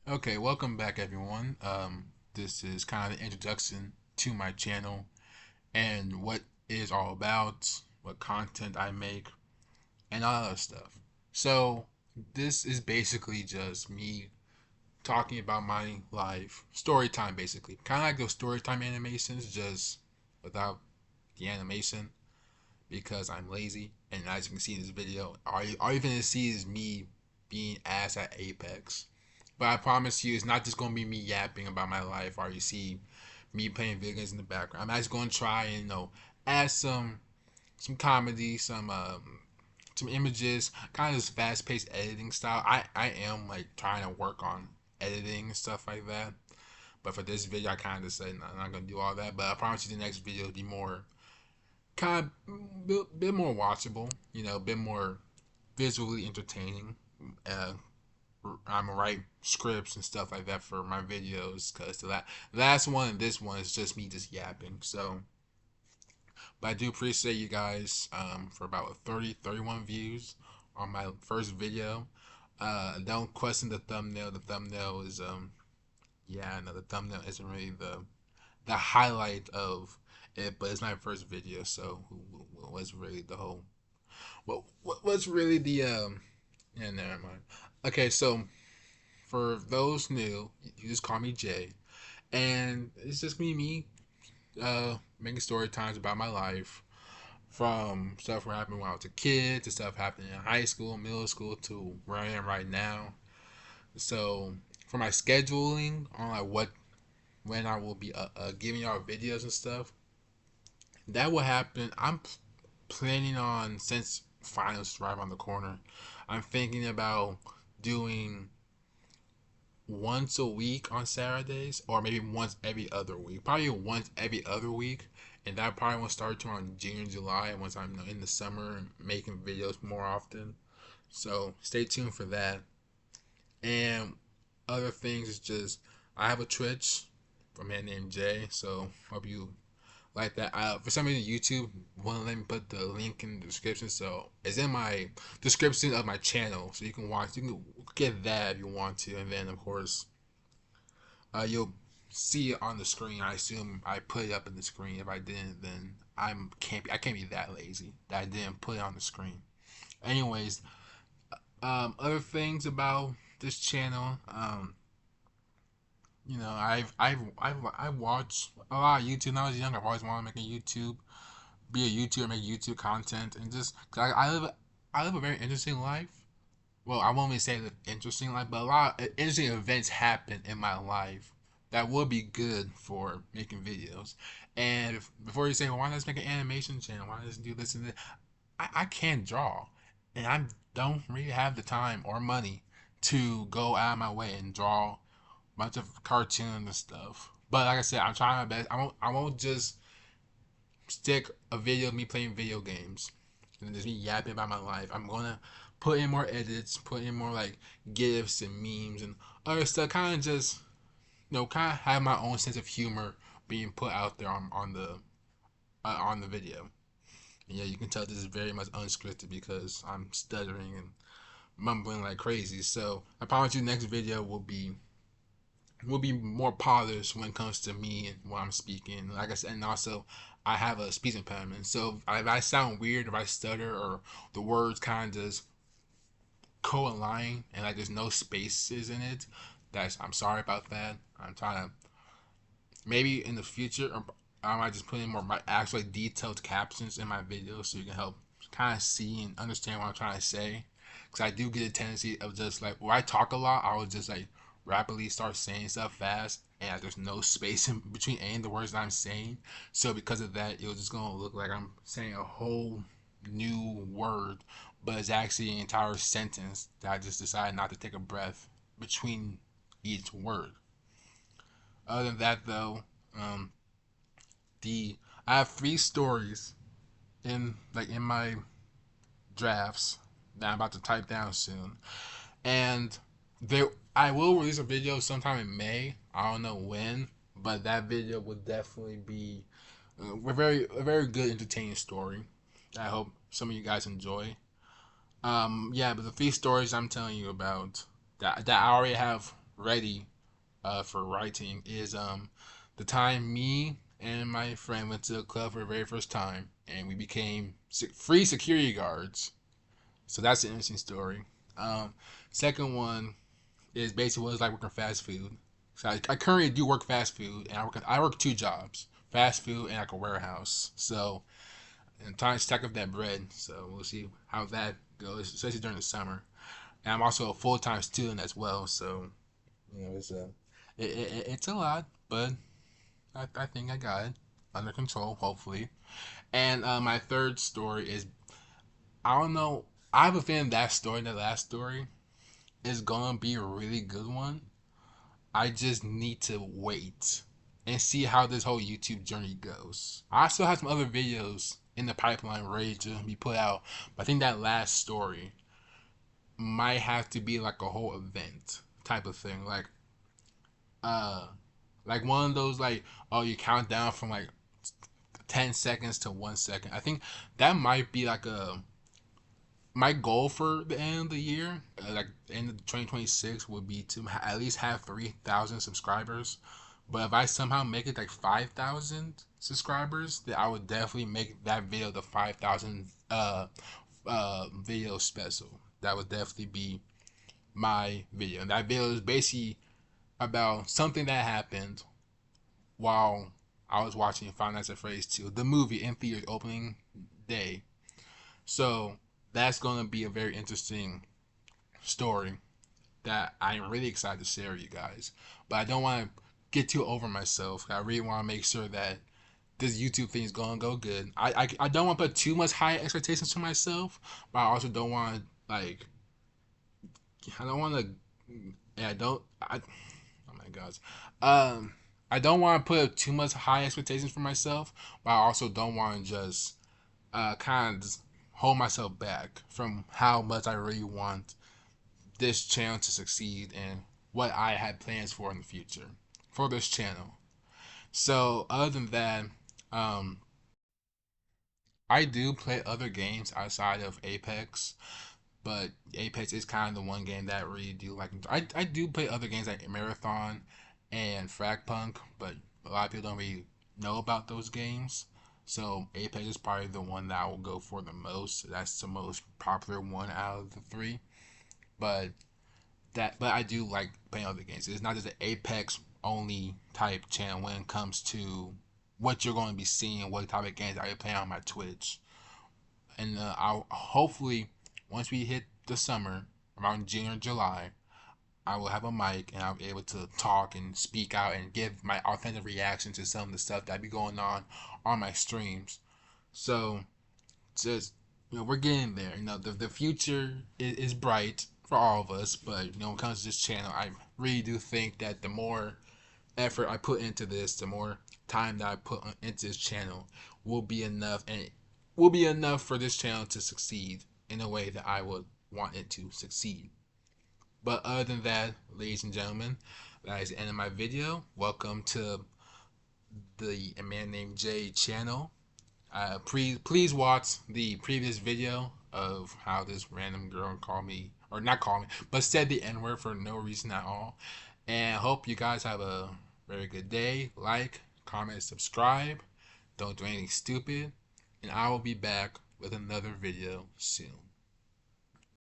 Okay, welcome back, everyone. This is kind of an introduction to my channel and what it is all about, what content I make, and all that other stuff. So, this is basically just me talking about my life, story time, basically. Kind of like those story time animations, just without the animation because I'm lazy. And as you can see in this video, all you're gonna see is me being ass at Apex. But I promise you, it's not just gonna be me yapping about my life, or you see me playing video games in the background. I'm actually gonna try and add some comedy, some images, kind of this fast paced editing style. I am like trying to work on editing and stuff like that. But for this video, I kind of said, no, I'm not gonna do all that. But I promise you, the next video will be more kind of bit more watchable, a bit more visually entertaining. Uh, I'm gonna write scripts and stuff like that for my videos because the last one and this one is just me just yapping. So, but I do appreciate you guys for about 31 views on my first video. Don't question the thumbnail. The thumbnail is yeah, no, the thumbnail isn't really the highlight of it, but it's my first video, so what's really the whole what's really the yeah, never mind. Okay, so for those new, you just call me Jay, and it's just me making story times about my life, from stuff that happened when I was a kid to stuff happening in high school, middle school, to where I am right now. So for my scheduling on like what when I will be giving y'all videos and stuff, that will happen. I'm planning on, since finals right around the corner, I'm thinking about doing once a week on Saturdays, or maybe once every other week. Probably once every other week, and that probably won't start around June, July, once I'm in the summer and making videos more often. So stay tuned for that. And other things is just I have a Twitch for a man named Jay. So hope you like that. For some reason, YouTube won't let me put the link in the description, so it's in my description of my channel, so you can watch. You can get that if you want to, and then of course, you'll see it on the screen. I assume I put it up in the screen. If I didn't, then I can't be that lazy that I didn't put it on the screen. Anyways, other things about this channel, I've watched a lot of YouTube. When I was young, I've always wanted to make a YouTube, be a YouTuber, make YouTube content, and just cause I live a very interesting life. Well, I won't even say the interesting life, but a lot of interesting events happen in my life that would be good for making videos. And before you say, well, why not just make an animation channel? Why not just do this and that? I can't draw, and I don't really have the time or money to go out of my way and draw a bunch of cartoons and stuff. But like I said, I'm trying my best. I won't just stick a video of me playing video games and just me yapping about my life. I'm gonna put in more edits, put in more like gifs and memes and other stuff. Kind of just kind of have my own sense of humor being put out there on the video. And yeah, you can tell this is very much unscripted because I'm stuttering and mumbling like crazy. So I promise you, next video will be more polished when it comes to me and what I'm speaking. Like I said, and also I have a speech impediment, so if I sound weird, if I stutter, or the words kind of just co-align and like there's no spaces in it, I'm sorry about that. I'm trying to maybe in the future, I might just put in more my actually detailed captions in my videos so you can help kind of see and understand what I'm trying to say. Because I do get a tendency of just like when I talk a lot, I will just like rapidly start saying stuff fast, and like, there's no space in between any of the words that I'm saying. So because of that, it's just gonna look like I'm saying a whole new word, but it's actually an entire sentence that I just decided not to take a breath between each word. Other than that, though, um, the I have three stories in my drafts that I'm about to type down soon, and there I will release a video sometime in May. I don't know when, but that video will definitely be a very good entertaining story. I hope some of you guys enjoy. Yeah, but the three stories I'm telling you about that I already have ready for writing is the time me and my friend went to the club for the very first time, and we became free security guards. So that's an interesting story. Um, Second one is basically what it's like working fast food. So I currently do work fast food, and I work two jobs: fast food and like a warehouse. So and trying to stack up that bread. So we'll see how that goes, especially during the summer. And I'm also a full time student as well. So it's a lot, but I think I got it under control, hopefully. And my third story is I don't know. I have a feeling that story, the last story, is gonna be a really good one. I just need to wait and see how this whole YouTube journey goes. I still have some other videos in the pipeline ready to be put out, but I think that last story might have to be like a whole event type of thing, uh, like one of those like oh you count down from like 10 seconds to 1 second. I think that might be like a my goal for the end of the year, like the end of 2026, would be to at least have 3,000 subscribers. But if I somehow make it like 5,000 subscribers, then I would definitely make that video the 5,000 video special. That would definitely be my video. And that video is basically about something that happened while I was watching Five Nights at Freddy's 2, the movie in theaters opening day. So that's going to be a very interesting story that I'm really excited to share with you guys. But I don't want to get too over myself. I really want to make sure that this YouTube thing is going to go good. I don't want to put too much high expectations for myself, but I also don't want to like I don't want to yeah, I don't I oh my gosh. Um I don't want to put too much high expectations for myself, but I also don't want to just kind of hold myself back from how much I really want this channel to succeed and what I had plans for in the future for this channel. So other than that, um, I do play other games outside of Apex, but Apex is kind of the one game that I really do like. I do play other games like Marathon and Fragpunk, but a lot of people don't really know about those games. So Apex is probably the one that I will go for the most. That's the most popular one out of the three. But but I do like playing other games. It's not just an Apex only type channel when it comes to what you're going to be seeing, what type of games I play on my Twitch. And I'll hopefully once we hit the summer around June or July, I will have a mic and I'll be able to talk and speak out and give my authentic reaction to some of the stuff that be going on my streams. So just we're getting there. The future is bright for all of us, but when it comes to this channel, I really do think that the more effort I put into this, the more time that I put into this channel will be enough, and it will be enough for this channel to succeed in a way that I would want it to succeed. But other than that, ladies and gentlemen, that is the end of my video. Welcome to the A Man Named Jay channel. Please watch the previous video of how this random girl called me, or not called me, but said the N word for no reason at all. And I hope you guys have a very good day. Like, comment, subscribe. Don't do anything stupid. And I will be back with another video soon.